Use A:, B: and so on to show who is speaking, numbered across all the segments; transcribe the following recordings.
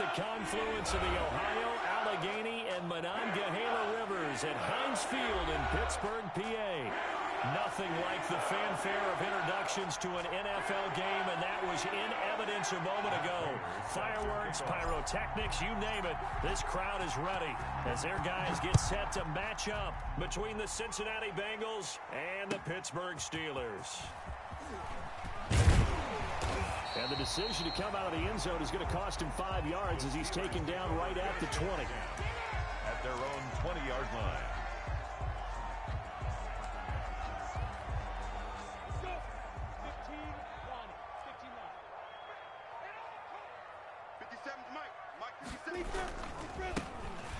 A: the confluence of the Ohio, Allegheny, and Monongahela rivers at Heinz Field in Pittsburgh, PA. Nothing like the fanfare of introductions to an NFL game, and that was in evidence a moment ago. Fireworks, pyrotechnics, you name it. This crowd is ready as their guys get set to match up between the Cincinnati Bengals and the Pittsburgh Steelers. And the decision to come out of the end zone is going to cost him 5 yards as he's taken down right at the 20.
B: At their own 20-yard line.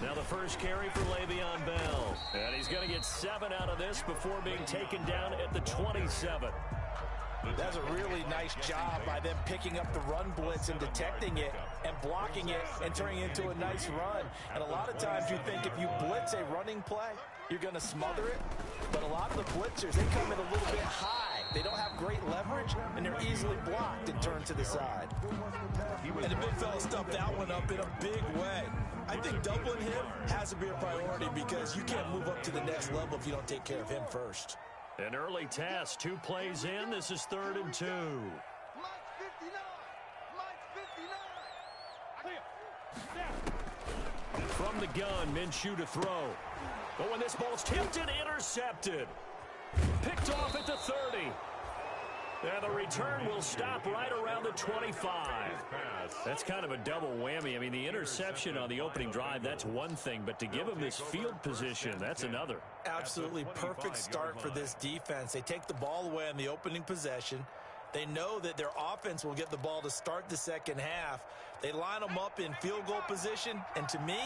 A: Now the first carry for Le'Veon Bell. And he's going to get 7 out of this before being taken down at the 27.
C: That's a really nice job by them picking up the run blitz and detecting it and blocking it and turning it into a nice run. And a lot of times you think if you blitz a running play, you're going to smother it. But a lot of the blitzers, they come in a little bit high. They don't have great leverage, and they're easily blocked and turned to the side.
D: And the big fella stuffed that one up in a big way. I think doubling him has to be a priority because you can't move up to the next level if you don't take care of him first.
A: An early test, 2 plays in. This is 3rd and 2. From the gun, Minshew to throw. But when this ball's tipped and intercepted. Picked off at the 30. And the return will stop right around the 25. That's kind of a double whammy. I mean, the interception on the opening drive, that's one thing. But to give him this field position, that's another.
C: Absolutely perfect start for this defense. They take the ball away on the opening possession. They know that their offense will get the ball to start the second half. They line them up in field goal position. And to me,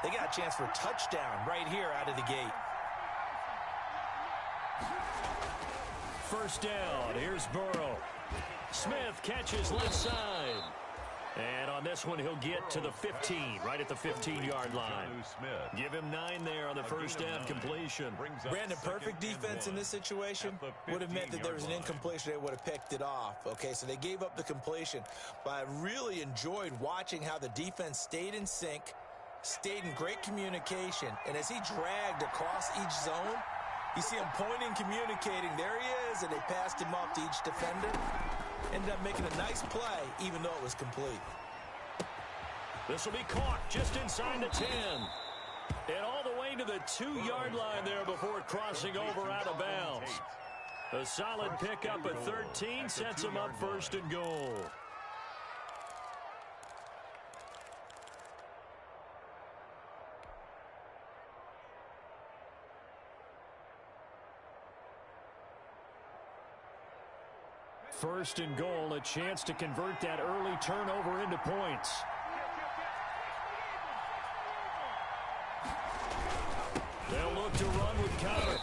C: they got a chance for a touchdown right here out of the gate.
A: First down, here's Burrow. Smith catches left side. And on this one, he'll get to the 15, right at the 15-yard line. Give him 9 there on the first down completion.
C: Brandon, perfect defense in this situation would have meant that there was an incompletion. They would have picked it off. Okay, so they gave up the completion. But I really enjoyed watching how the defense stayed in sync, stayed in great communication. And as he dragged across each zone, you see him pointing, communicating. There he is, and they passed him off to each defender. Ended up making a nice play, even though it was complete.
A: This will be caught just inside the 10. And all the way to the 2-yard line there before crossing over out of bounds. A solid pickup at 13 sets him up 1st and goal. First and goal, a chance to convert that early turnover into points. They'll look to run with Connor.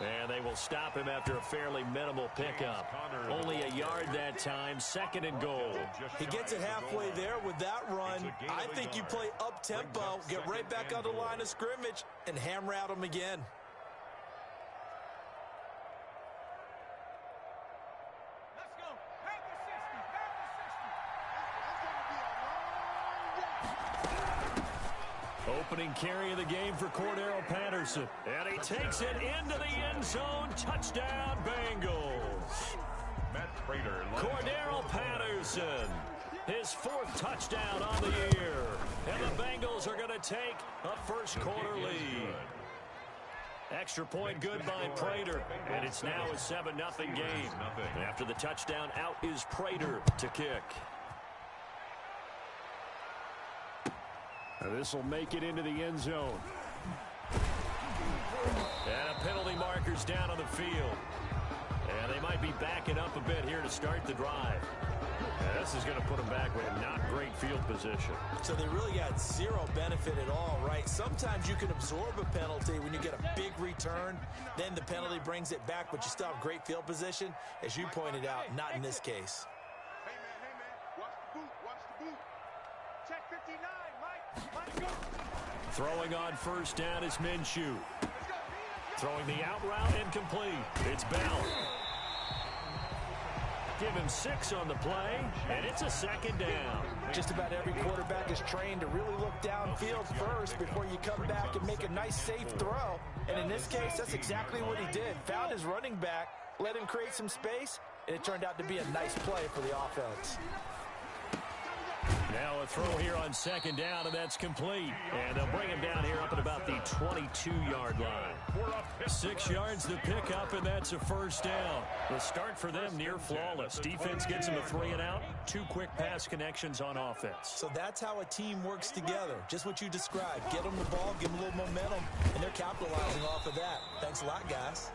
A: And they will stop him after a fairly minimal pickup. Only a yard that time, 2nd and goal.
D: He gets it halfway there with that run. I think you play up-tempo, get right back on the line of scrimmage, and hammer out him again.
A: Opening carry of the game for Cordero Patterson. And he takes it into the end zone. Touchdown, Bengals. Cordero Patterson. His 4th touchdown on the year. And the Bengals are going to take a first-quarter lead. Extra point good by Prater. And it's now a 7-0 game. After the touchdown, out is Prater to kick. This will make it into the end zone. And a penalty marker's down on the field. And they might be backing up a bit here to start the drive. And this is going to put them back with not great field position.
D: So they really got zero benefit at all, right? Sometimes you can absorb a penalty when you get a big return. Then the penalty brings it back, but you still have great field position. As you pointed out, not in this case.
E: Hey, man, watch the boot. Check 59, Mike.
A: Throwing on first down is Minshew. Throwing the out route incomplete. It's Bell. Give him 6 on the play, and it's a second down.
C: Just about every quarterback is trained to really look downfield first before you come back and make a nice, safe throw. And in this case, that's exactly what he did. Found his running back, let him create some space, and it turned out to be a nice play for the offense.
A: Now a throw here on second down, and that's complete. And they'll bring him down here up at about the 22-yard line. 6 yards the pickup, and that's a first down. The start for them near flawless. Defense gets them a 3 and out. 2 quick pass connections on offense.
C: So that's how a team works together. Just what you described. Get them the ball, give them a little momentum, and they're capitalizing off of that. Thanks a lot, guys.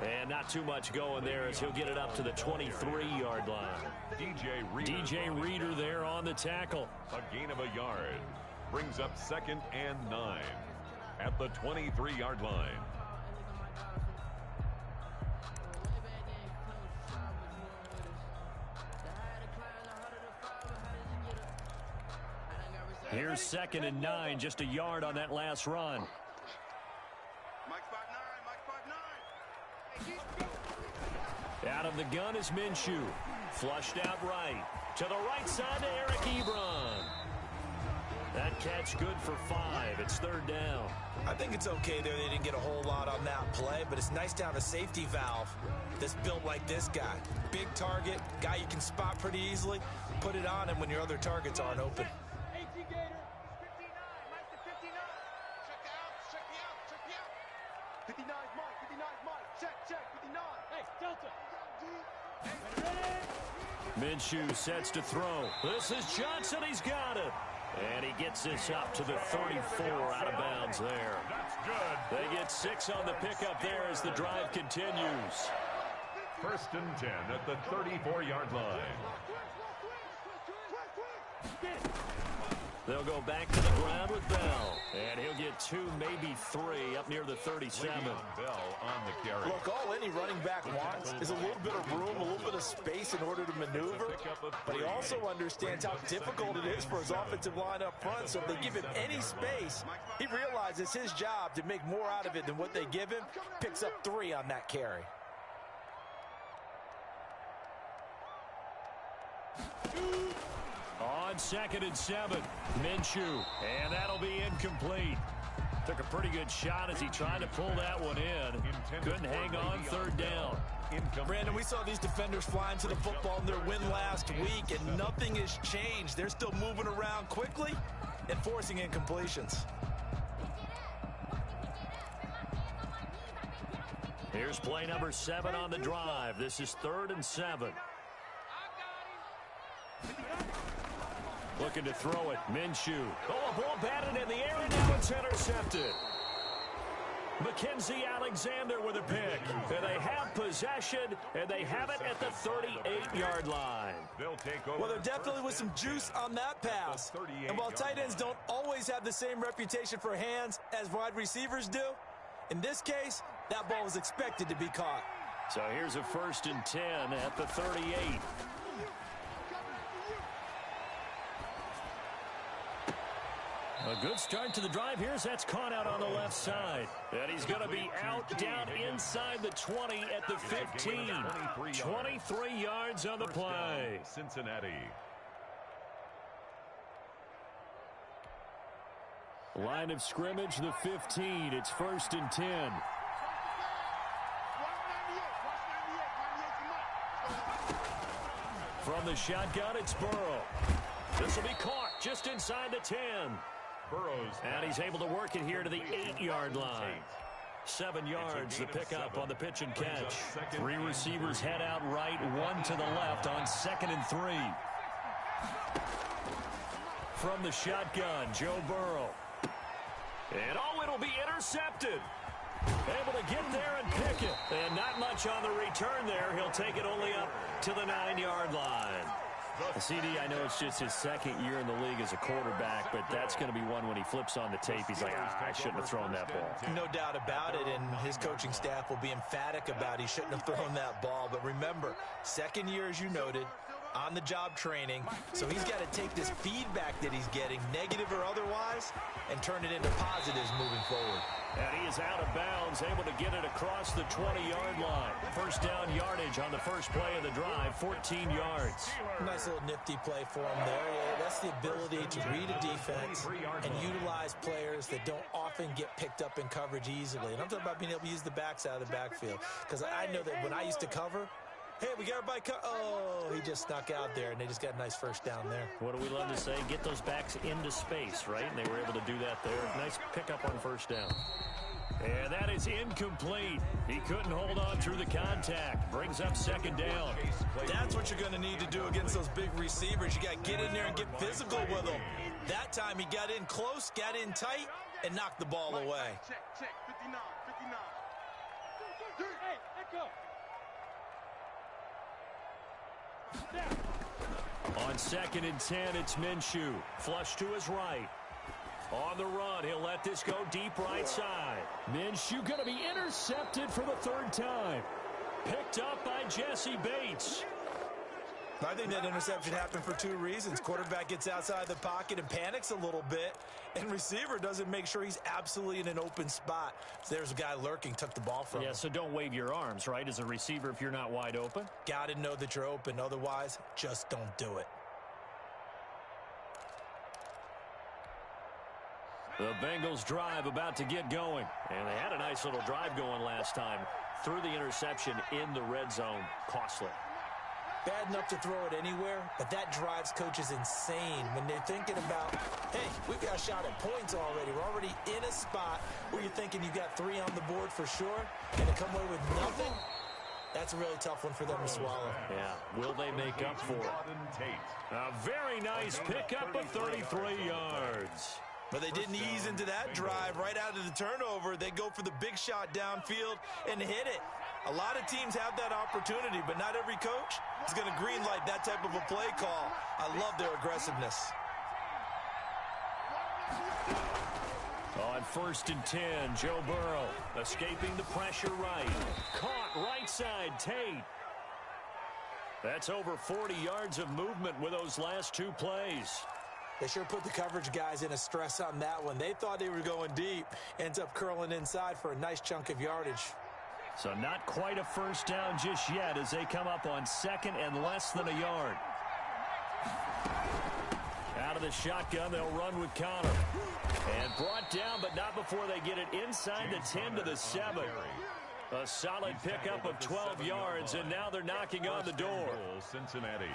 A: And not too much going there as he'll get it up to the 23-yard line. DJ Reader there on the tackle.
B: A gain of a yard. Brings up 2nd and 9 at the 23-yard line.
A: Here's 2nd and 9, just a yard on that last run. Out of the gun is Minshew. Flushed out right. To the right side to Eric Ebron. That catch good for 5. It's 3rd down.
C: I think it's okay there. They didn't get a whole lot on that play, but it's nice to have a safety valve that's built like this guy. Big target, guy you can spot pretty easily. Put it on him when your other targets aren't open.
E: 59's Mike, check, 59. Hey, Delta.
A: Minshew sets to throw. This is Johnson, he's got it. And he gets this up to the 34 out of bounds there.
B: That's good.
A: They get 6 on the pickup there as the drive continues.
B: 1st and 10 at the 34-yard line.
A: They'll go back to the ground with Bell. And he'll get 2, maybe 3 up near the 37.
B: Bell on the carry.
C: Look, all any running back wants is a little bit of room, a little bit of space in order to maneuver. But he also understands how difficult it is for his offensive line up front. So if they give him any space, he realizes his job to make more out of it than what they give him. Picks up 3 on that carry.
A: On 2nd and 7, Minshew, and that'll be incomplete. Took a pretty good shot as he tried to pull that one in. Couldn't hang on, 3rd down.
C: Brandon, we saw these defenders flying to the football in their win last week, and nothing has changed. They're still moving around quickly and forcing incompletions.
A: Here's play number 7 on the drive. This is 3rd and 7. Looking to throw it. Minshew. Oh, a ball batted in the air, and now it's intercepted. Mackenzie Alexander with a pick. And they have possession, and they have it at the 38-yard line.
B: They'll take over.
C: Well, there definitely was some juice on that pass. And while tight ends don't always have the same reputation for hands as wide receivers do, in this case, that ball was expected to be caught.
A: So here's a 1st and 10 at the 38. A good start to the drive here as that's caught out on the left side. And he's going to be out down inside the 20 at the 15. 23 yards on the play.
B: Cincinnati.
A: Line of scrimmage, the 15. It's 1st and 10. From the shotgun, it's Burrow. This will be caught just inside the 10.
B: Burrows.
A: And he's able to work it here to the 8-yard line. 7 yards, the pickup on the pitch and catch. 3 receivers head out right, 1 to the left on 2nd and 3. From the shotgun, Joe Burrow. And oh, it'll be intercepted. Able to get there and pick it. And not much on the return there. He'll take it only up to the 9-yard line. CD, I know it's just his 2nd year in the league as a quarterback, but that's going to be one when he flips on the tape. He's like, I shouldn't have thrown that ball.
C: No doubt about it, and his coaching staff will be emphatic about he shouldn't have thrown that ball. But remember, 2nd year, as you noted, on-the-job training, so he's got to take this feedback that he's getting, negative or otherwise, and turn it into positives moving forward.
A: And he is out of bounds, able to get it across the 20-yard line. First down yardage on the first play of the drive, 14 yards.
C: Nice little nifty play for him there. Yeah, that's the ability to read a defense and utilize players that don't often get picked up in coverage easily. And I'm talking about being able to use the backs out of the backfield. Because I know that when I used to cover, hey, we got everybody oh, he just snuck out there, and they just got a nice first down there.
A: What do we love to say? Get those backs into space, right? And they were able to do that there. Nice pickup on first down. And that is incomplete. He couldn't hold on through the contact. Brings up second down.
C: That's what you're going to need to do against those big receivers. You got to get in there and get physical with them. That time he got in close, got in tight, and knocked the ball away.
E: Check, 59, 59. Hey, let go.
A: On 2nd and 10, it's Minshew. Flush to his right. On the run, he'll let this go deep right side. Minshew going to be intercepted for the 3rd time. Picked up by Jesse Bates.
C: I think that interception happened for 2 reasons. Quarterback gets outside the pocket and panics a little bit, and receiver doesn't make sure he's absolutely in an open spot. So there's a guy lurking, took the ball from him.
A: Yeah, so don't wave your arms, right, as a receiver if you're not wide open.
C: Got to know that you're open. Otherwise, just don't do it.
A: The Bengals drive about to get going. And they had a nice little drive going last time. Threw the interception in the red zone. Costly.
C: Bad enough to throw it anywhere, but that drives coaches insane when they're thinking about, hey, we've got a shot at points already. We're already in a spot where you're thinking you got 3 on the board for sure, and to come away with nothing, that's a really tough one for them to swallow.
A: Yeah, will they make up for it? A very nice pickup of 33 yards.
C: But they didn't ease into that drive right out of the turnover. They go for the big shot downfield and hit it. A lot of teams have that opportunity, but not every coach is going to greenlight that type of a play call. I love their aggressiveness.
A: On 1st and 10, Joe Burrow escaping the pressure right. Caught right side, Tate. That's over 40 yards of movement with those last 2 plays.
C: They sure put the coverage guys in a stress on that one. They thought they were going deep. Ends up curling inside for a nice chunk of yardage.
A: So not quite a first down just yet as they come up on 2nd and less than a yard. Out of the shotgun, they'll run with Connor. And brought down, but not before they get it inside the 10 to the 7. A solid pickup of 12 yards, and now they're knocking on the door.
B: Cincinnati.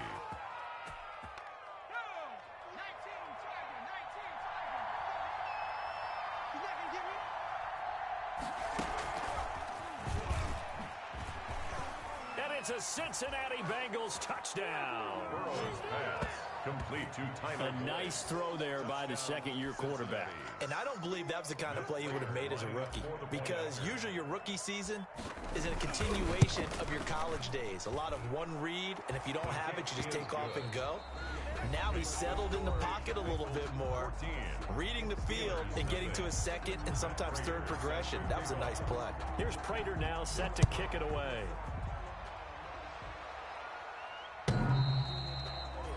A: It's a Cincinnati Bengals touchdown.
B: Burrow's pass complete to Tyler.
A: A nice throw there by the 2nd-year quarterback.
C: And I don't believe that was the kind of play he would have made as a rookie, because usually your rookie season is a continuation of your college days. A lot of one read, and if you don't have it, you just take off and go. Now he's settled in the pocket a little bit more, reading the field and getting to his 2nd and sometimes 3rd progression. That was a nice play.
A: Here's Prater now set to kick it away.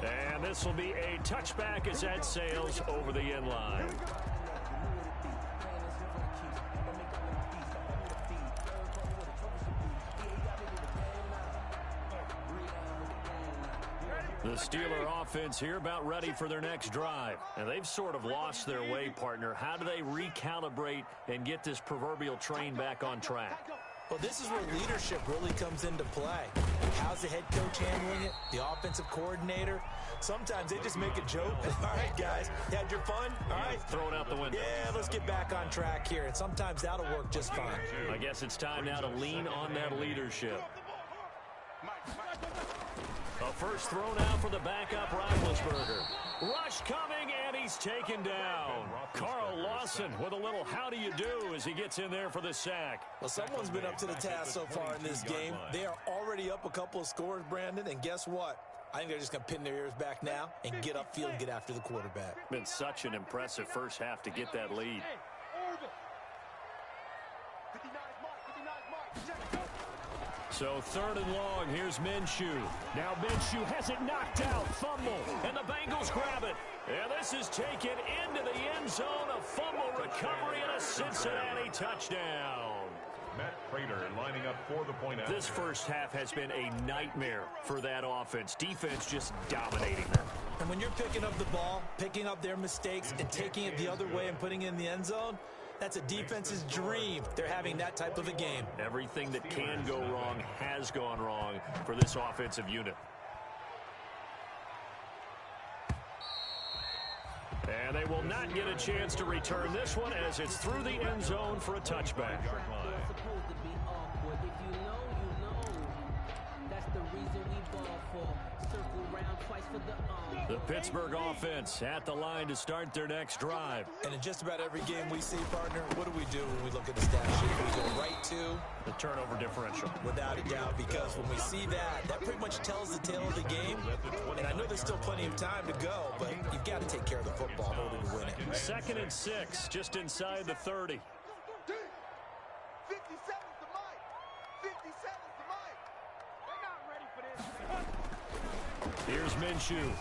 A: And this will be a touchback as that sails over the end line. The Steeler offense here about ready for their next drive. And they've sort of lost their way, partner. How do they recalibrate and get this proverbial train back on track?
C: Well, this is where leadership really comes into play. How's the head coach handling it? The offensive coordinator? Sometimes they just make a joke. All right, guys, you had your fun? All right.
A: Throw it out the window.
C: Yeah, let's get back on track here. And sometimes that'll work just fine.
A: I guess it's time now to lean on that leadership. A first throw now for the backup Roethlisberger. Rush coming, and he's taken down. Carl Lawson with a little how do you do as he gets in there for the sack.
C: Well, someone's been up to the task so far in this game. They are already up a couple of scores, Brandon, and guess what? I think they're just going to pin their ears back now and get upfield and get after the quarterback.
A: Been such an impressive first half to get that lead. So 3rd and long, here's Minshew. Now Minshew has it knocked out, fumble, and the Bengals grab it. And this is taken into the end zone, a fumble recovery and a Cincinnati touchdown.
B: Matt Prater lining up for the point after.
A: This first half has been a nightmare for that offense. Defense just dominating them.
C: And when you're picking up the ball, picking up their mistakes, and taking it the other way and putting it in the end zone, that's a defense's dream. They're having that type of a game.
A: Everything that can go wrong has gone wrong for this offensive unit. And they will not get a chance to return this one as it's through the end zone for a touchback. The Pittsburgh offense at the line to start their next drive.
C: And in just about every game we see, partner, what do we do when we look at the stat sheet? We go right to
A: the turnover differential.
C: Without a doubt, because when we see that, that pretty much tells the tale of the game. And I know there's still plenty of time to go, but you've got to take care of the football in order to win it.
A: 2nd and 6, just inside the 30.
E: 57's the mic. 57's the mic. They're not ready for this.
A: Here's Minshew.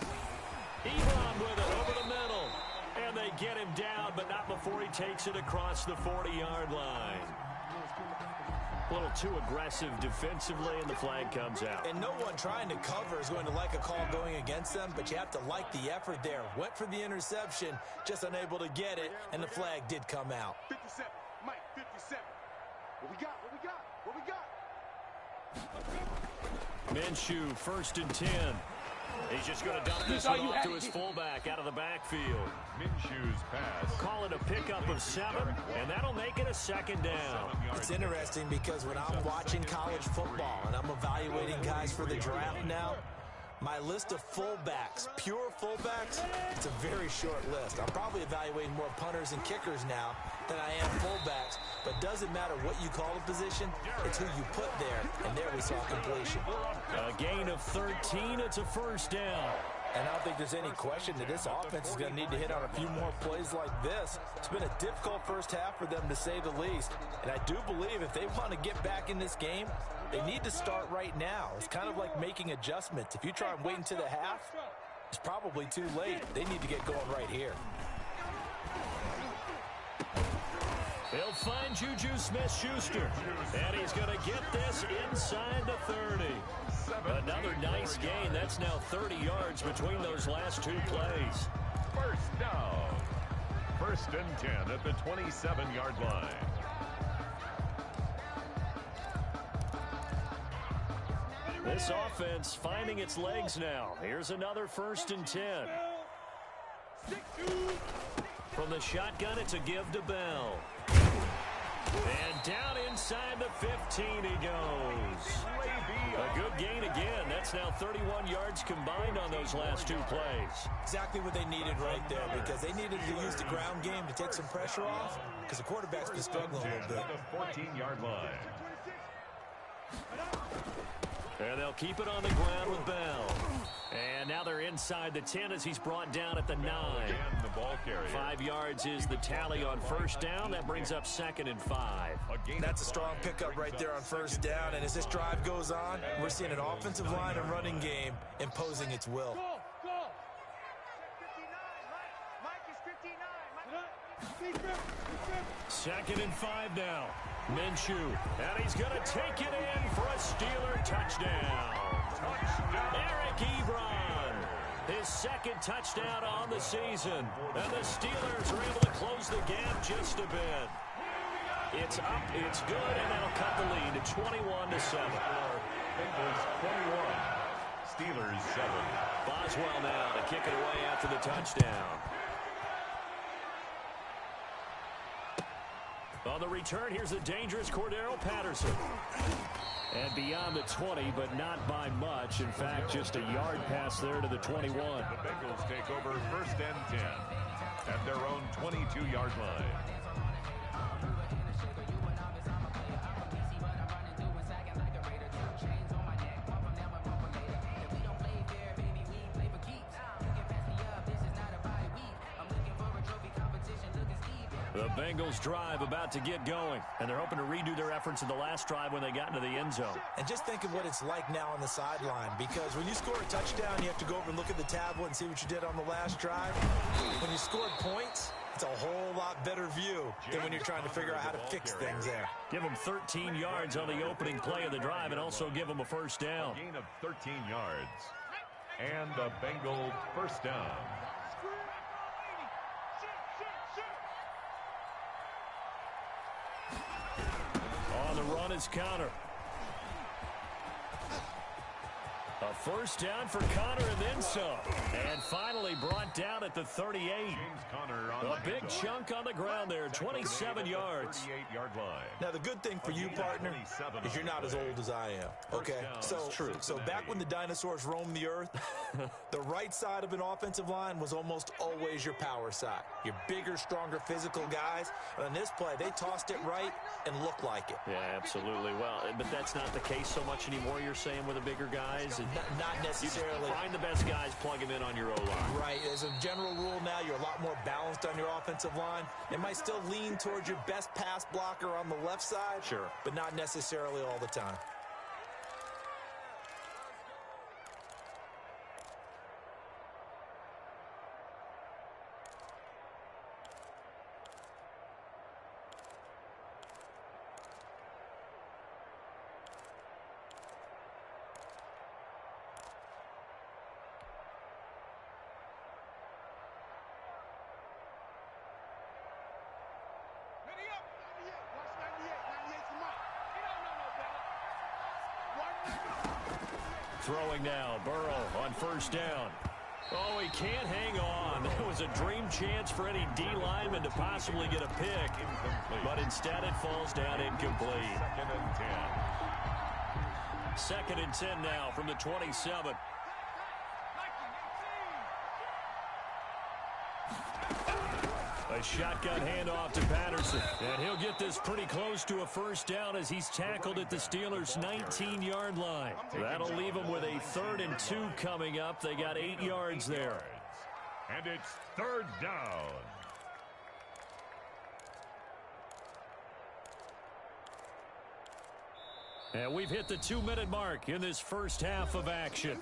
A: Ebron with it over the middle. And they get him down, but not before he takes it across the 40-yard line. A little too aggressive defensively, and the flag comes out.
C: And no one trying to cover is going to like a call going against them, but you have to like the effort there. Went for the interception, just unable to get it, and the flag did come out.
E: 57, Mike, 57. What we got? What we got?
A: Minshew, 1st and 10. He's just going to dump this one off to his fullback out of the backfield.
B: Minshew's pass.
A: Call it a pickup of 7, and that'll make it a 2nd down.
C: It's interesting because when I'm watching college football and I'm evaluating guys for the draft now, my list of fullbacks, pure fullbacks, it's a very short list. I'm probably evaluating more punters and kickers now than I am fullbacks, but doesn't matter what you call a position, it's who you put there, and there we saw completion.
A: A gain of 13, it's a 1st down.
C: And I don't think there's any question that this offense is going to need to hit on a few more plays like this. It's been a difficult first half for them, to say the least. And I do believe if they want to get back in this game, they need to start right now. It's kind of like making adjustments. If you try and wait until the half, it's probably too late. They need to get going right here.
A: He'll find Juju Smith-Schuster, and he's going to get this inside the 30. Another nice gain. That's now 30 yards between those last 2 plays.
B: 1st down. 1st and 10 at the 27-yard line.
A: This offense finding its legs now. Here's another 1st and 10. From the shotgun, it's a give to Bell. And down inside the 15 he goes. A good gain again. That's now 31 yards combined on those last 2 plays.
C: Exactly what they needed right there, because they needed to use the ground game to take some pressure off, because the quarterback's been struggling a little bit.
B: At the 14-yard line.
A: And they'll keep it on the ground with Bell. And now they're inside the 10 as he's brought down at the 9.
B: And the ball carrier.
A: 5 yards is the tally on 1st down. That brings up 2nd and 5.
C: That's a strong pickup right there on 1st down. And as this drive goes on, we're seeing an offensive line and running game imposing its will.
E: Go. 59, Mike. Mike is 59.
A: 2nd and 5 now. Minshew, and he's going to take it in for a Steeler touchdown. Eric Ebron, his 2nd touchdown on the season. And the Steelers are able to close the gap just a bit. It's up, it's good, and that'll cut the lead to 21-7.
B: Bengals 21, Steelers 7.
A: Boswell now to kick it away after the touchdown. On the return, here's the dangerous Cordero Patterson. And beyond the 20, but not by much. In fact, just a yard pass there to the 21.
B: The Bengals take over 1st and 10 at their own 22-yard line.
A: The Bengals drive about to get going, and they're hoping to redo their efforts in the last drive when they got into the end zone.
C: And just think of what it's like now on the sideline, because when you score a touchdown, you have to go over and look at the tablet and see what you did on the last drive. When you scored points, it's a whole lot better view than when you're trying to figure out how to fix things there.
A: Give them 13 yards on the opening play of the drive and also give them a first down.
B: A gain of 13 yards. And the Bengals first down.
A: On the run is Connor. A first down for Connor and then some. And finally brought down at the 38.
B: James Conner on
A: a big chunk on the ground there, 27 yards.
B: 38-yard line.
C: Now, the good thing for you, partner, is you're not as old as I am, okay? So back when the dinosaurs roamed the earth, the right side of an offensive line was almost always your power side. Your bigger, stronger, physical guys. And on this play, they tossed it right and looked like it.
A: Yeah, absolutely. Well, but that's not the case so much anymore, you're saying, with the bigger guys?
C: Not necessarily.
A: You find the best guys, plug them in on your O-line.
C: Right. As a general rule now, you're a lot more balanced on your offensive line. It might still lean towards your best pass blocker on the left side.
A: Sure.
C: But not necessarily all the time.
A: Throwing now, Burrow on first down. Oh, he can't hang on. That was a dream chance for any D lineman to possibly get a pick. But instead it falls down incomplete. Second and 10 now from the 27. A shotgun handoff to Patterson. And he'll get this pretty close to a first down as he's tackled at the Steelers' 19-yard line. That'll leave them with a 3rd and 2 coming up. They got 8 yards there.
B: And it's third down.
A: And we've hit the 2-minute mark in this first half of action.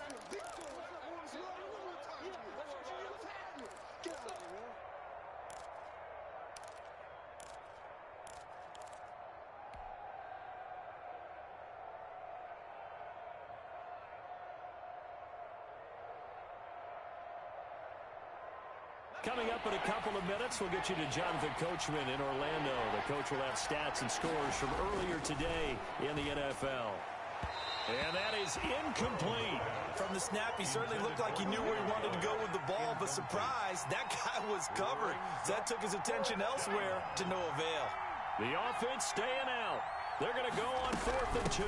A: Coming up in a couple of minutes, we'll get you to Jonathan Coachman in Orlando. The coach will have stats and scores from earlier today in the NFL. And that is incomplete.
C: From the snap, he certainly looked like he knew where he wanted to go with the ball, but surprise, that guy was covered. So that took his attention elsewhere to no avail.
A: The offense staying out. They're going to go on 4th and 2.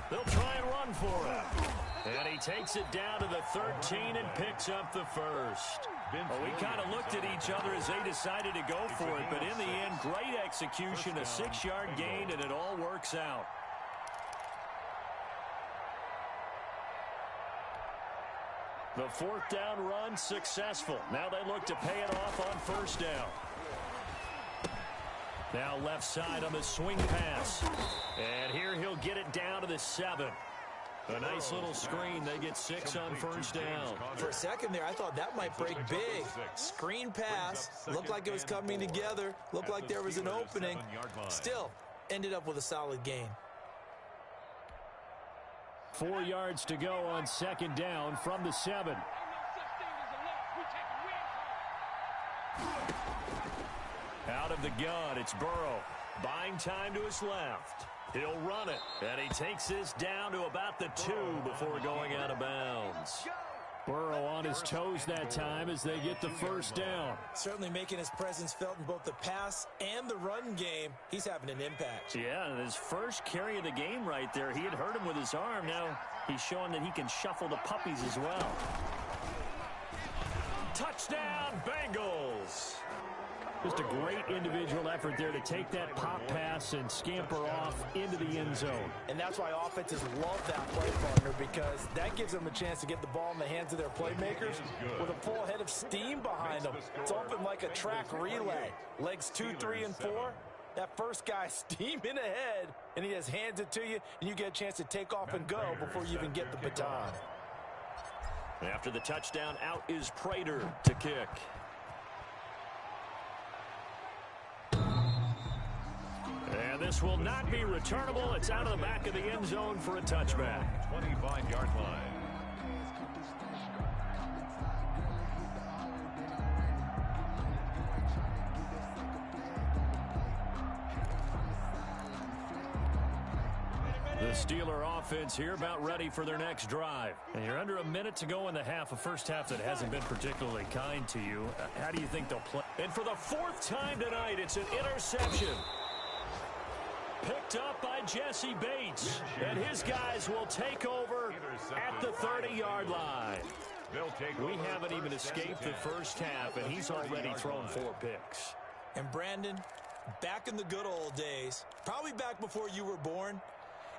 A: They'll try and run for it. And he takes it down to the 13 and picks up the first. Well, we kind of looked at each other as they decided to go for it, but in the end, great execution, a 6-yard gain, and it all works out. The 4th down run successful. Now they look to pay it off on first down. Now left side on the swing pass. And here he'll get it down to the 7. A nice little screen. They get 6 on first down.
C: For a second there, I thought that might break big. Screen pass. Looked like it was coming together. Looked like there was an opening. Still, ended up with a solid gain.
A: 4 yards to go on 2nd down from the 7. Out of the gun, it's Burrow. Buying time to his left. He'll run it, and he takes this down to about the 2 before going out of bounds. Burrow on his toes that time as they get the first down.
C: Certainly making his presence felt in both the pass and the run game. He's having an impact.
A: Yeah, and his first carry of the game right there, he had hurt him with his arm. Now he's showing that he can shuffle the puppies as well. Touchdown, Bengals! Just a great individual effort there to take that pop pass and scamper off into the end zone.
C: And that's why offenses love that play partner, because that gives them a chance to get the ball in the hands of their playmakers with a full head of steam behind them. It's often like a track relay. Legs 2, 3, and 4. That first guy steaming ahead, and he just hands it to you, and you get a chance to take off and go before you even get the baton.
A: After the touchdown, out is Prater to kick. And this will not be returnable. It's out of the back of the end zone for a touchback.
B: 25-yard line.
A: The Steeler offense here about ready for their next drive. And you're under a minute to go in the half, a first half that hasn't been particularly kind to you. How do you think they'll play? And for the fourth time tonight, it's an interception. Picked up by Jesse Bates. And his guys will take over at the 30-yard line. We haven't even escaped the first half, and he's already thrown 4 picks.
C: And Brandon, back in the good old days, probably back before you were born,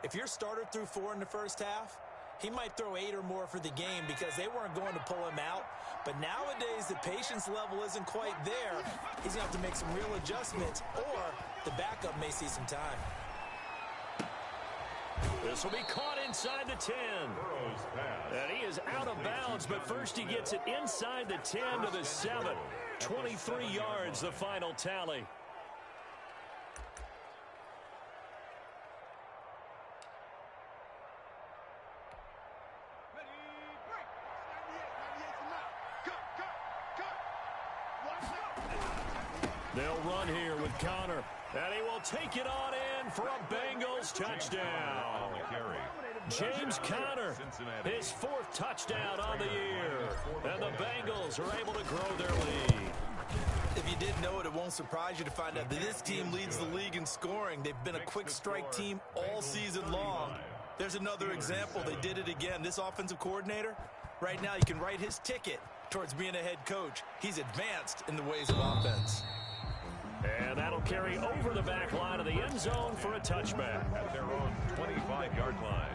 C: if your starter threw 4 in the first half, he might throw 8 or more for the game because they weren't going to pull him out. But nowadays, the patience level isn't quite there. He's going to have to make some real adjustments, or the backup may see some time.
A: This will be caught inside the 10. And he is out of bounds, but first he gets it inside the 10 to the 7. 23 yards, the final tally. They'll run here with Connor, and he will take it on in for a Bengals touchdown. James Conner, his 4th touchdown on the year, and the Bengals are able to grow their lead.
C: If you didn't know it, it won't surprise you to find out that this team leads the league in scoring. They've been a quick strike team all season long. There's another example. They did it again. This offensive coordinator, right now you can write his ticket towards being a head coach. He's advanced in the ways of offense.
A: And that'll carry over the back line of the end zone for a touchback.
B: At their own 25-yard line.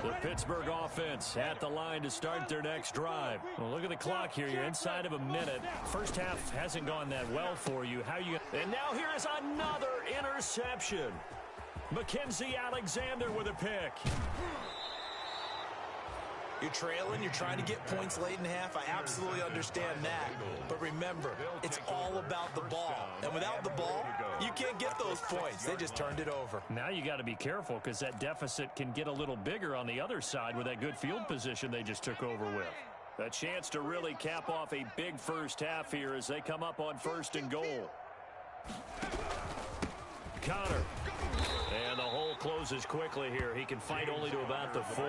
A: The Pittsburgh offense at the line to start their next drive. Well, look at the clock here. You're inside of a minute. First half hasn't gone that well for you. And now here is another interception. Mackenzie Alexander with a pick.
C: You're trailing, you're trying to get points late in half. I absolutely understand that. But remember, it's all about the ball. And without the ball, you can't get those points. They just turned it over.
A: Now you got to be careful because that deficit can get a little bigger on the other side with that good field position they just took over with. A chance to really cap off a big first half here as they come up on 1st and goal. Connor. And the hole closes quickly here. He can fight only to about the 4.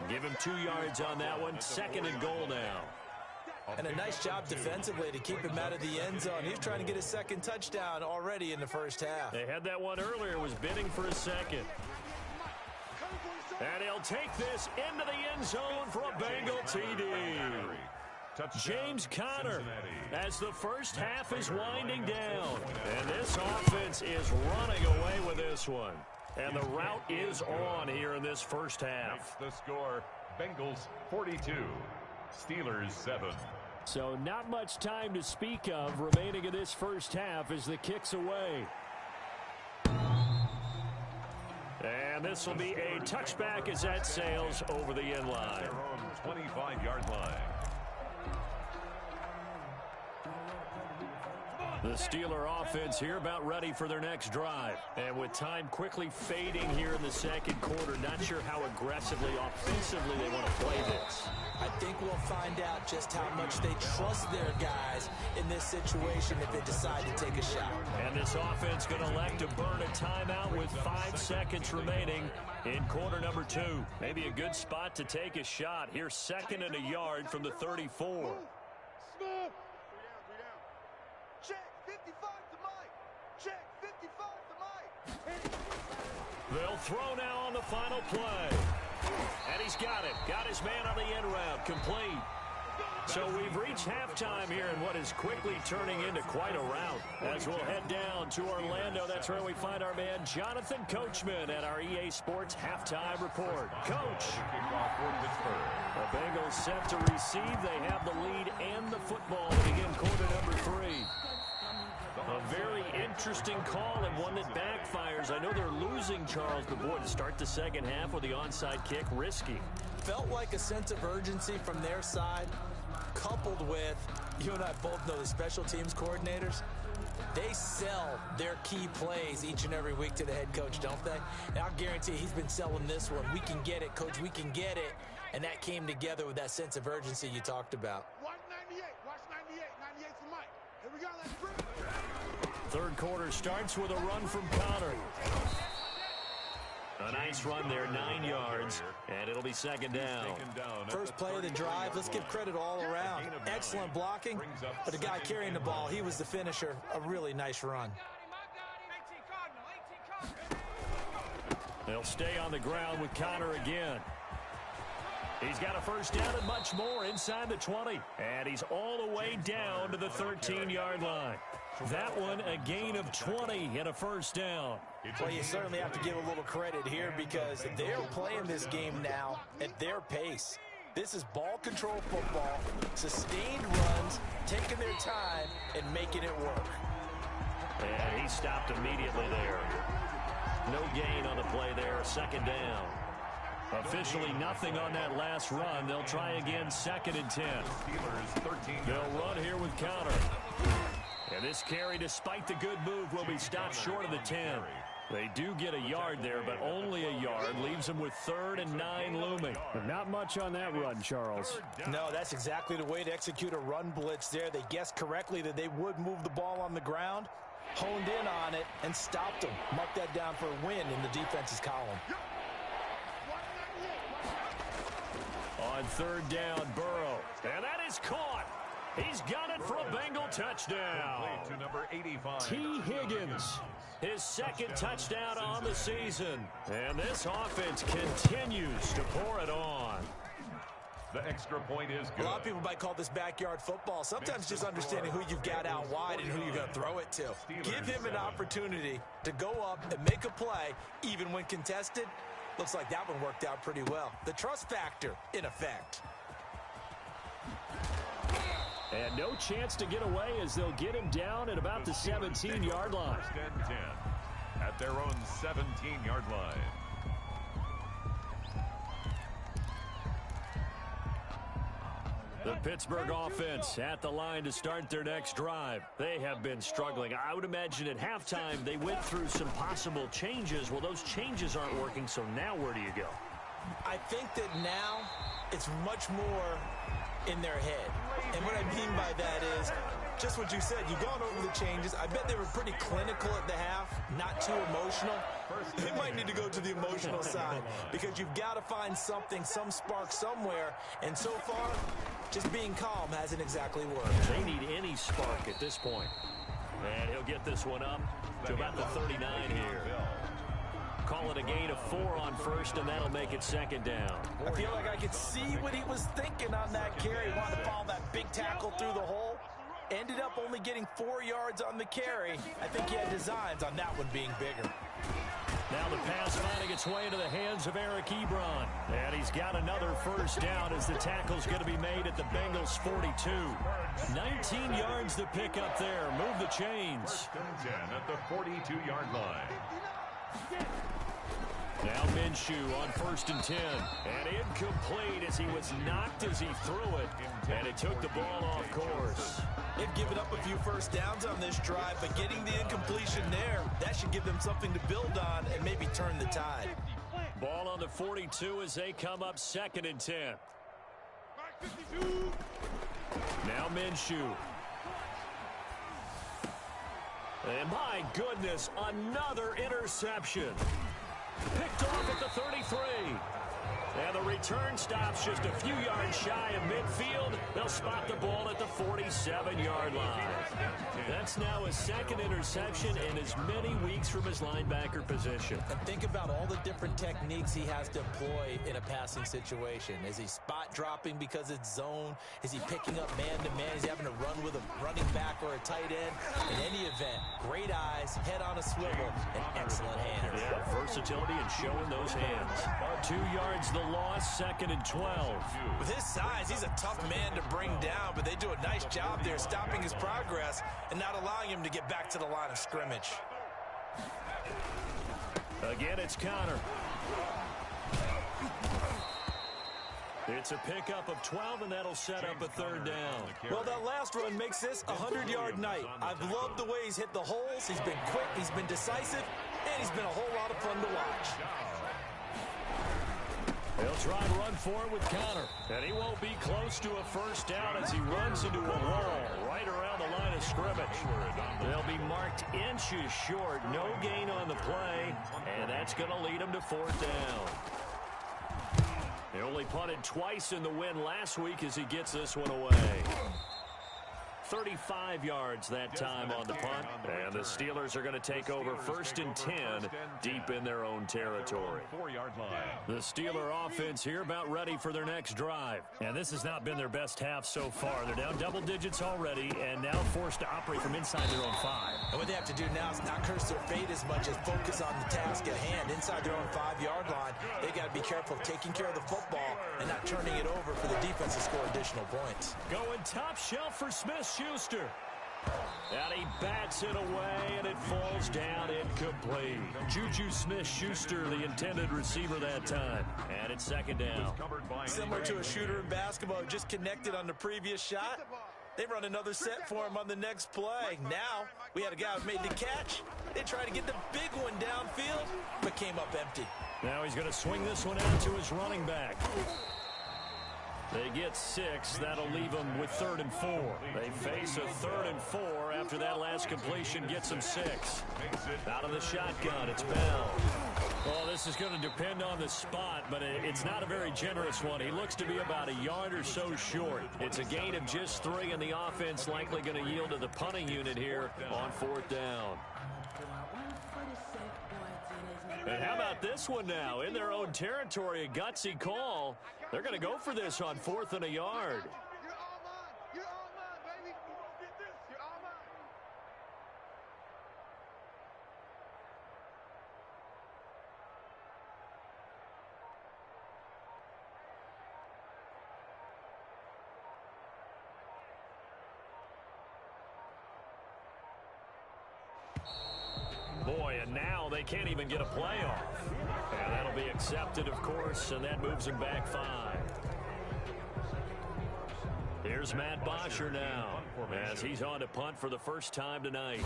A: Give him 2 yards on that one. 2nd and goal now.
C: And a nice job defensively to keep him out of the end zone. He's trying to get his 2nd touchdown already in the first half.
A: They had that one earlier, was bidding for a 2nd. And he'll take this into the end zone for a Bengal TD. James Conner as the first half is winding down. And this offense is running away with this one. And the route is on here in this first half.
B: The score, Bengals 42, Steelers 7.
A: So not much time to speak of remaining in this first half as the kick's away. And this will be a touchback as that sails over the end line.
B: Their own 25-yard line.
A: The Steeler offense here about ready for their next drive. And with time quickly fading here in the second quarter, not sure how aggressively, offensively they want to play this.
C: I think we'll find out just how much they trust their guys in this situation if they decide to take a shot.
A: And this offense going to elect to burn a timeout with 5 seconds remaining in quarter number 2. Maybe a good spot to take a shot. Here's 2nd and a yard from the 34.
E: Check 55 to Mike. Check 55 to Mike.
A: They'll throw now on the final play. And he's got it. Got his man on the end route. Complete. So we've reached halftime here in what is quickly turning into quite a rout. As we'll head down to Orlando, that's where we find our man Jonathan Coachman at our EA Sports Halftime Report. Coach. The Bengals set to receive. They have the lead and the football to begin quarter number 3. A very interesting call and one that backfires. I know they're losing, Charles, but boy, to start the second half with the onside kick, risky.
C: Felt like a sense of urgency from their side, coupled with, you and I both know the special teams coordinators, they sell their key plays each and every week to the head coach, don't they? And I'll guarantee he's been selling this one. We can get it, coach, we can get it. And that came together with that sense of urgency you talked about.
E: Watch 98, watch 98. 98's the mic. Here we go, let's bring it.
A: Third quarter starts with a run from Connor. A nice run there, 9 yards, and it'll be second down.
C: First play of the drive, let's give credit all around. Excellent blocking, but the guy carrying the ball, he was the finisher. A really nice run.
A: They'll stay on the ground with Connor again. He's got a first down and much more inside the 20. And he's all the way down to the 13-yard line. That one a gain of 20 and a first down.
C: Well, you certainly have to give a little credit here because they're playing this game now at their pace. This is ball control football, sustained runs, taking their time and making it work.
A: And he stopped immediately there. No gain on the play there, second down. Officially nothing on that last run. They'll try again, second and 10. They'll run here with Connor. And this carry, despite the good move, will be stopped short of the 10. They do get a yard there, but only a yard. Leaves them with 3rd and 9 looming. But not much on that run, Charles.
C: No, that's exactly the way to execute a run blitz there. They guessed correctly that they would move the ball on the ground, honed in on it, and stopped them. Mark that down for a win in the defense's column.
A: On 3rd down, Burrow. And that is caught. He's got it for a Bengal touchdown.
B: To number 85.
A: T. Higgins, his 2nd touchdown on the season. And this offense continues to pour it on.
B: The extra point is good.
C: A lot of people might call this backyard football. Sometimes just understanding who you've got out wide and who you're going to throw it to. Give him an opportunity to go up and make a play, even when contested. Looks like that one worked out pretty well. The trust factor in effect.
A: And no chance to get away as they'll get him down at about the 17-yard line.
B: First and 10 at their own 17-yard line.
A: The Pittsburgh offense at the line to start their next drive. They have been struggling. I would imagine at halftime they went through some possible changes. Well, those changes aren't working, so now where do you go?
C: I think that now it's much more in their head. And what I mean by that is just what you said. You've gone over the changes. I bet they were pretty clinical at the half, not too emotional. They might need to go to the emotional side because you've got to find something, some spark somewhere. And so far, just being calm hasn't exactly worked.
A: They need any spark at this point. And he'll get this one up to about the 39 here. Call it a gain of 4 on first, and that'll make it 2nd down.
C: I feel like I could see what he was thinking on that carry. Wanted to follow that big tackle through the hole. Ended up only getting 4 yards on the carry. I think he had designs on that one being bigger.
A: Now the pass finding its way into the hands of Eric Ebron. And he's got another first down as the tackle's going to be made at the Bengals 42. 19 yards to pick up there. Move the chains.
B: First and 10 at the 42-yard line.
A: Now Minshew on 1st and 10. And incomplete as he was knocked as he threw it. And it took the ball off course.
C: They've given up a few first downs on this drive, but getting the incompletion there, that should give them something to build on and maybe turn the tide.
A: Ball on the 42 as they come up 2nd and 10. Now Minshew. And my goodness, another interception. Picked off at the 33. And the return stops just a few yards shy of midfield. They'll spot the ball at the 47-yard line. That's now his second interception in as many weeks from his linebacker position.
C: And think about all the different techniques he has to employ in a passing situation. Is he spot dropping because it's zone? Is he picking up man-to-man? Is he having to run with a running back or a tight end? In any event, great eyes, head on a swivel, and excellent hands.
A: Yeah, versatility and showing those hands. 2 yards the loss, 2nd and 12.
C: With his size, he's a tough man to bring down, but they do a nice job there stopping his progress and not allowing him to get back to the line of scrimmage.
A: Again, it's Connor. It's a pickup of 12, and that'll set up a 3rd down.
C: Well, that last run makes this a 100-yard night. I've loved the way he's hit the holes. He's been quick, he's been decisive, and he's been a whole lot of fun to watch.
A: They'll try and run for it with Connor. And he won't be close to a 1st down as he runs into a wall right around the line of scrimmage. They'll be marked inches short. No gain on the play. And that's going to lead them to 4th down. They only punted twice in the win last week as he gets this one away. 35 yards that time on the punt. And the Steelers are going to take over 1st and 10 deep in their own territory. The Steeler offense here about ready for their next drive. And this has not been their best half so far. They're down double digits already and now forced to operate from inside their own 5.
C: And what they have to do now is not curse their fate as much as focus on the task at hand. Inside their own 5-yard line, they got to be careful of taking care of the football and not turning it over for the defense to score additional points.
A: Going top shelf for Smith-Schuster. And he bats it away, and it falls down incomplete. Juju Smith-Schuster, the intended receiver that time. And it's 2nd down.
C: Similar to a shooter in basketball who just connected on the previous shot. They run another set for him on the next play. Now, we had a guy who made the catch. They tried to get the big one downfield, but came up empty.
A: Now he's going to swing this one out to his running back. They get 6. That'll leave them with 3rd and 4. They face a 3rd and 4 after that last completion gets them 6. Out of the shotgun, it's Bell. Well, this is going to depend on the spot, but it's not a very generous one. He looks to be about a yard or so short. It's a gain of just 3, and the offense likely going to yield to the punting unit here on 4th down. And how about this one now? In their own territory, a gutsy call. They're going to go for this on 4th and a yard.
E: You're all mine. You're all mine, baby. Get this. You're all mine.
A: Boy, and now they can't even get a playoff. And that'll be accepted, of course, and that moves him back 5. Here's Matt Bosher now as he's on to punt for the first time tonight.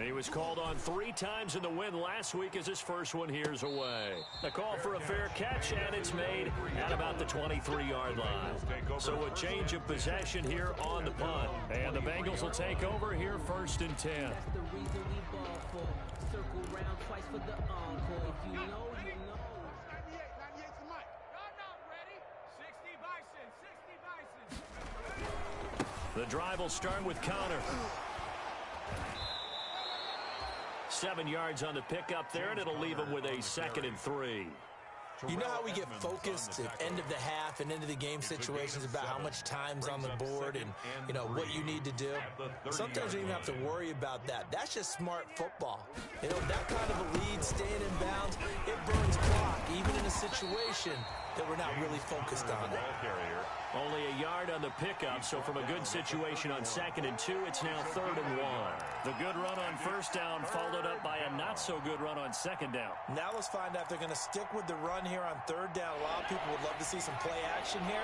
A: He was called on 3 times in the win last week as his first one here's away. A call for a fair catch, and it's made at about the 23-yard line. So a change of possession here on the punt. And the Bengals will take over here 1st and 10.
F: That's the reason we ball for. Circle round twice for the encore. If you know, you know.
E: 98's the mic. Y'all not ready. 60 Bison. 60 Bison.
A: The drive will start with Connor. 7 yards on the pickup there, and it'll leave him with a 2nd and 3.
C: You know how we get focused at end of the half and into the game situations about how much time's on the board and, you know, what you need to do? Sometimes you don't even have to worry about that. That's just smart football. You know, that kind of a lead, staying in bounds, it burns clock, even in a situation that we're not really focused on it.
A: Only a yard on the pickup, so from a good situation on 2nd and 2, it's now 3rd and 1. The good run on 1st down followed up by a not-so-good run on 2nd down.
C: Now let's find out if they're going to stick with the run here on 3rd down. A lot of people would love to see some play action here.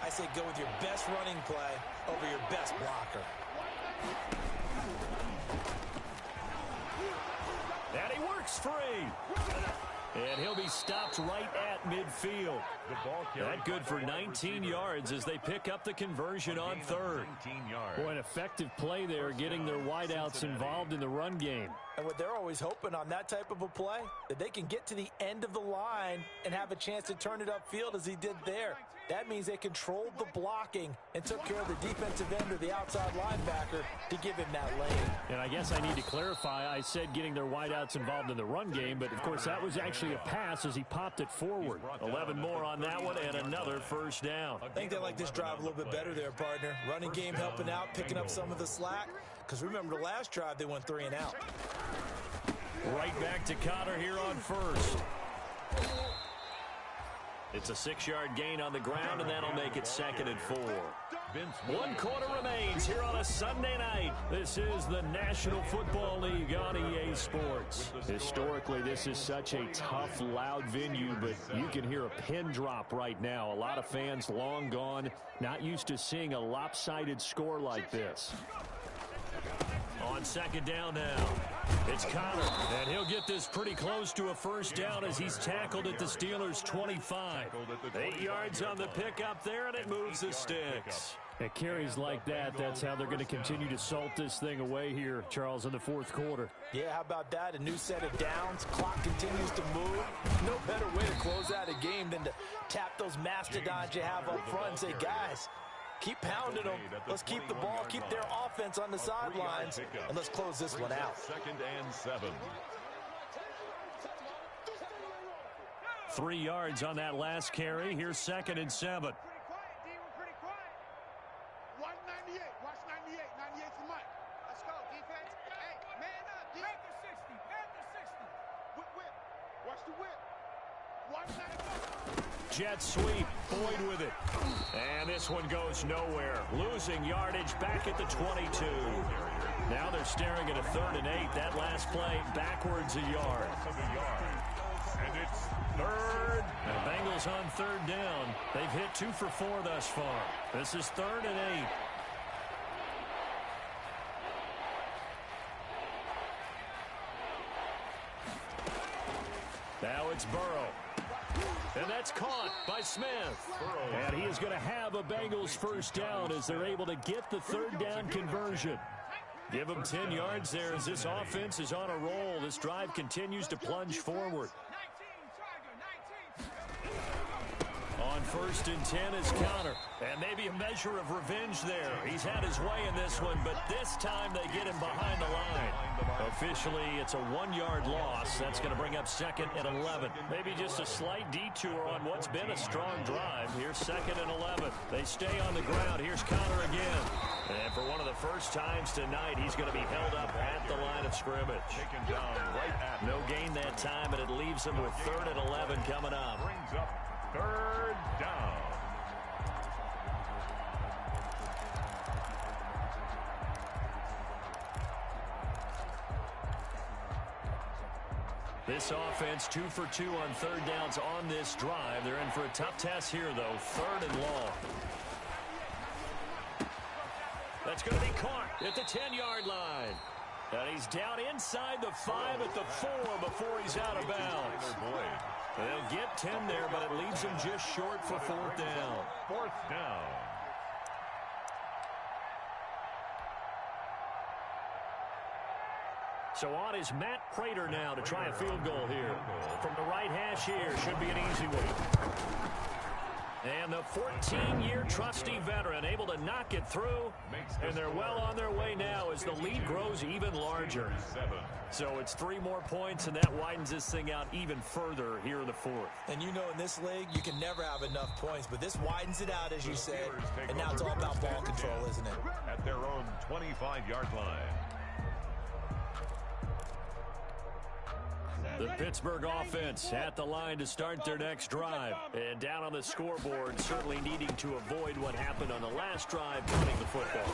C: I say go with your best running play over your best blocker.
A: And he works free. And he'll be stopped right at midfield. midfield. That good for 19 yards as they pick up the conversion on third. Boy, an effective play there, getting their wideouts involved in the run game.
C: And what they're always hoping on that type of a play, that they can get to the end of the line and have a chance to turn it upfield as he did there. That means they controlled the blocking and took care of the defensive end or the outside linebacker to give him that lane.
A: And I guess I need to clarify, I said getting their wideouts involved in the run game, but of course that was actually a pass as he popped it forward. 11 more on that one and another first down.
C: I think they like this drive a little bit better there, partner. Running game helping out, picking up some of the slack. Because remember the last drive they went 3 and out.
A: Right back to Connor here on first. It's a 6-yard gain on the ground, and that'll make it 2nd and 4. 1 quarter remains here on a Sunday night. This is the National Football League on EA Sports. Historically, this is such a tough, loud venue, but you can hear a pin drop right now. A lot of fans long gone, not used to seeing a lopsided score like this. On 2nd down now, it's Connor, and he'll get this pretty close to a first down as he's tackled at the Steelers' 25. 8 yards on the pickup there, and it moves the sticks. At carries like that, that's how they're going to continue to salt this thing away here, Charles, in the 4th quarter.
C: Yeah, how about that? A new set of downs. Clock continues to move. No better way to close out a game than to tap those mastodons you have up front and say, guys, keep pounding them. Let's keep the ball, keep their offense on the sidelines, and let's close this one out.
B: 2nd and 7.
A: 3 yards on that last carry. Here's 2nd and 7.
E: Pretty quiet, D. We're pretty quiet. 198. Watch 98. 98 for Mike. Let's go, defense. Hey, man up, D. Panther 60. Panther 60. Whip. Watch the whip. 194.
A: Jet sweep. Boyd with it. And this one goes nowhere. Losing yardage back at the 22. Now they're staring at a 3rd and 8. That last play backwards a yard.
B: And it's
A: 3rd. The Bengals on 3rd down. They've hit 2 for 4 thus far. This is 3rd and 8. Now it's Burrow. And that's caught by Smith. And he is going to have a Bengals first down as they're able to get the 3rd down conversion. Give them 10 yards there as this offense is on a roll. This drive continues to plunge forward. On 1st and 10 is Connor. And maybe a measure of revenge there. He's had his way in this one, but this time they get him behind the line. Officially, it's a 1-yard loss. That's going to bring up 2nd and 11. Maybe just a slight detour on what's been a strong drive. Here's 2nd and 11. They stay on the ground. Here's Connor again. And for one of the first times tonight, he's going to be held up at the line of scrimmage.
B: taken down right at
A: No gain that time, and it leaves him with 3rd and 11 coming up.
B: brings up 3rd down.
A: This offense 2 for 2 on 3rd downs on this drive. They're in for a tough test here, though. 3rd and long. That's going to be caught at the 10-yard line. And he's down inside the 5 at the 4 before he's out of bounds. They'll get 10 there, but it leaves him just short for 4th down.
B: 4th down.
A: So on is Matt Prater now to try a field goal here. From the right hash here, should be an easy one. And the 14-year trusty veteran able to knock it through. And they're well on their way now as the lead grows even larger. So it's 3 more points, and that widens this thing out even further here in the 4th.
C: And you know in this league, you can never have enough points, but this widens it out, as you said. And now it's all about ball control, isn't it?
B: At their own 25-yard line.
A: The Pittsburgh offense at the line to start their next drive. And down on the scoreboard, certainly needing to avoid what happened on the last drive, punting the football.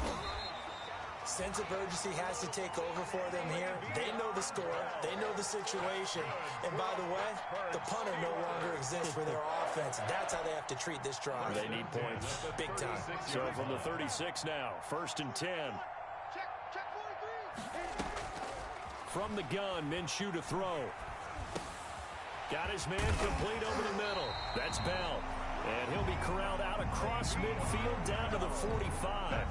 C: Sense of urgency has to take over for them here. They know the score. They know the situation. And by the way, the punter no longer exists for their offense. That's how they have to treat this drive.
A: They need points.
C: Big time.
A: So from the 36 now, 1st and 10.
E: Check 43.
A: From the gun, Minshew to throw. Got his man complete over the middle. That's Bell. And he'll be corralled out across midfield down to the 45.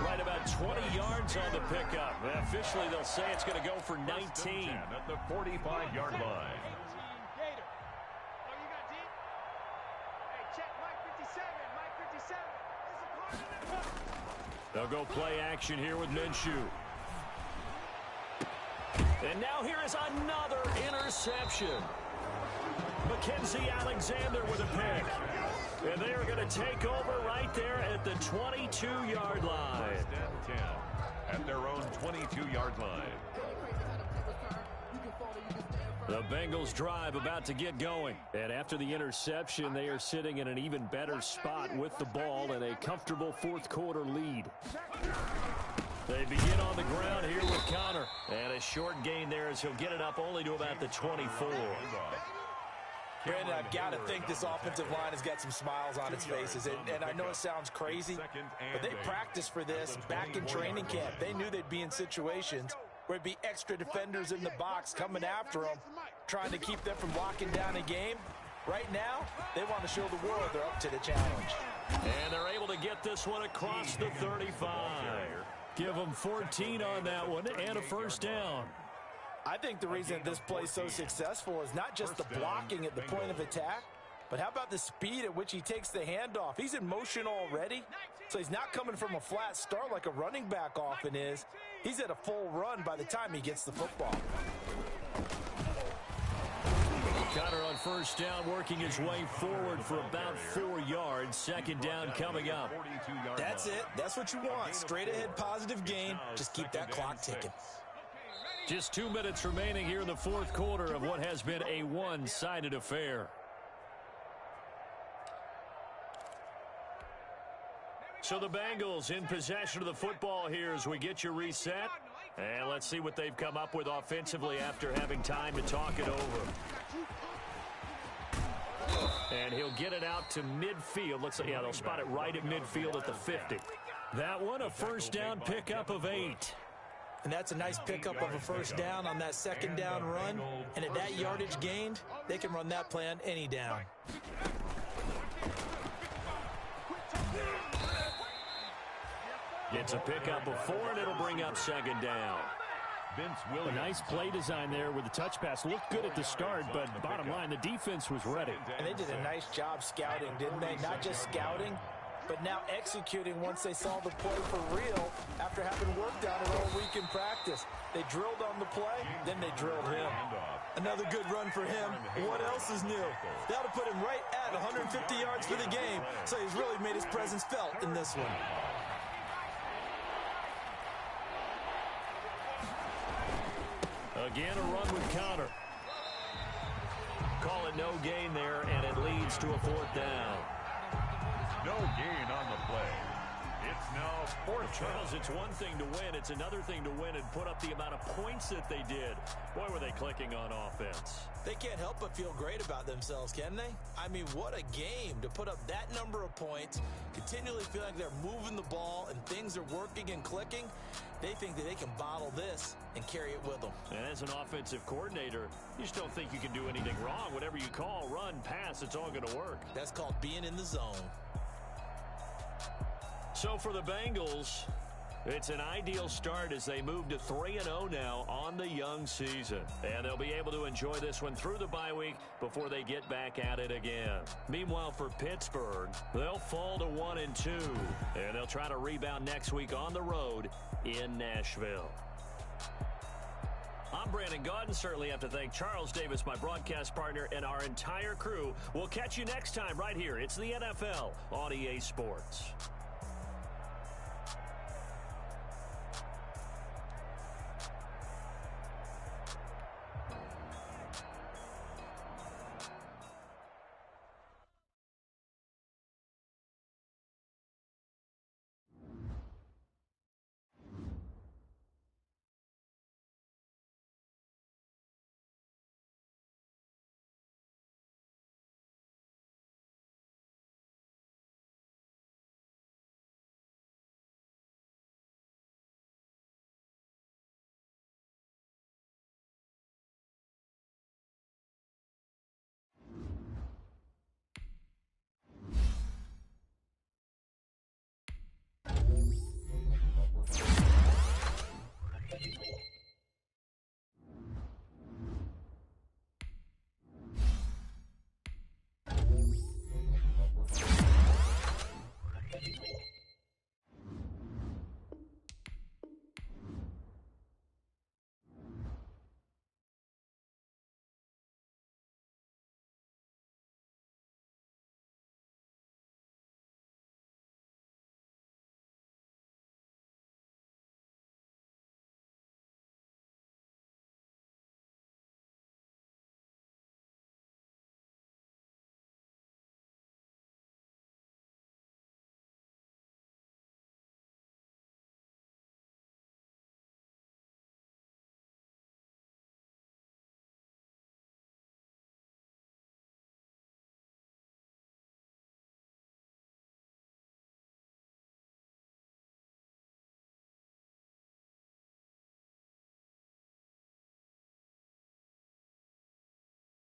A: Right about 20 yards on the pickup. Officially, they'll say it's going to go for 19.
B: At the 45-yard line.
A: They'll go play action here with Minshew. And now here is another interception. Mackenzie Alexander with a pick. And they are going to take over right there at the 22-yard line.
B: First and 10 at their own 22-yard line.
A: The Bengals drive about to get going. And after the interception, they are sitting in an even better spot with the ball and a comfortable fourth-quarter lead. They begin on the ground here with Connor. And a short gain there as he'll get it up only to about the 24.
C: Brandon, I've got to think this offensive line has got some smiles on its faces. And I know it sounds crazy, but they practiced for this back in training camp. They knew they'd be in situations where it'd be extra defenders in the box coming after them, trying to keep them from locking down a game. Right now, they want to show the world they're up to the challenge.
A: And they're able to get this one across the 35. Give them 14 on that one and a first down.
C: I think the reason this play is so successful is not just the blocking at the point of attack, but how about the speed at which he takes the handoff? He's in motion already, so he's not coming from a flat start like a running back often is. He's at a full run by the time he gets the football.
A: Connor on first down, working his way forward for about 4 yards. Second down coming up.
C: That's it. That's what you want. Straight ahead positive gain. Just keep that clock ticking.
A: Just 2 minutes remaining here in the fourth quarter of what has been a one-sided affair. So the Bengals in possession of the football here as we get you reset. And let's see what they've come up with offensively after having time to talk it over. And he'll get it out to midfield. Looks like, yeah, they'll spot it right at midfield at the 50. That one, a first down pickup of 8.
C: And that's a nice pickup of a first down on that second down run. And at that yardage gained, they can run that play on any down.
A: Gets a pickup of 4, and it'll bring up second down.
G: A nice play design there with the touch pass. Looked good at the start, but bottom line, the defense was ready.
C: And they did a nice job scouting, didn't they? Not just scouting, but now executing once they saw the play for real after having worked on it all week in practice. They drilled on the play, then they drilled him. Another good run for him. What else is new? That'll put him right at 150 yards for the game, so he's really made his presence felt in this one.
A: Again, a run with Connor. Call it no gain there, and it leads to a fourth down.
B: No gain on the play. It's now fourth.
A: Charles, it's one thing to win. It's another thing to win and put up the amount of points that they did. Boy, were they clicking on offense.
C: They can't help but feel great about themselves, can they? I mean, what a game to put up that number of points, continually feel like they're moving the ball and things are working and clicking. They think that they can bottle this and carry it with them.
A: And as an offensive coordinator, you just don't think you can do anything wrong. Whatever you call, run, pass, it's all going to work.
C: That's called being in the zone.
A: So for the Bengals, it's an ideal start as they move to 3-0 now on the young season. And they'll be able to enjoy this one through the bye week before they get back at it again. Meanwhile, for Pittsburgh, they'll fall to 1-2. And they'll try to rebound next week on the road in Nashville. I'm Brandon Gaudin. Certainly have to thank Charles Davis, my broadcast partner, and our entire crew. We'll catch you next time right here. It's the NFL on EA Sports.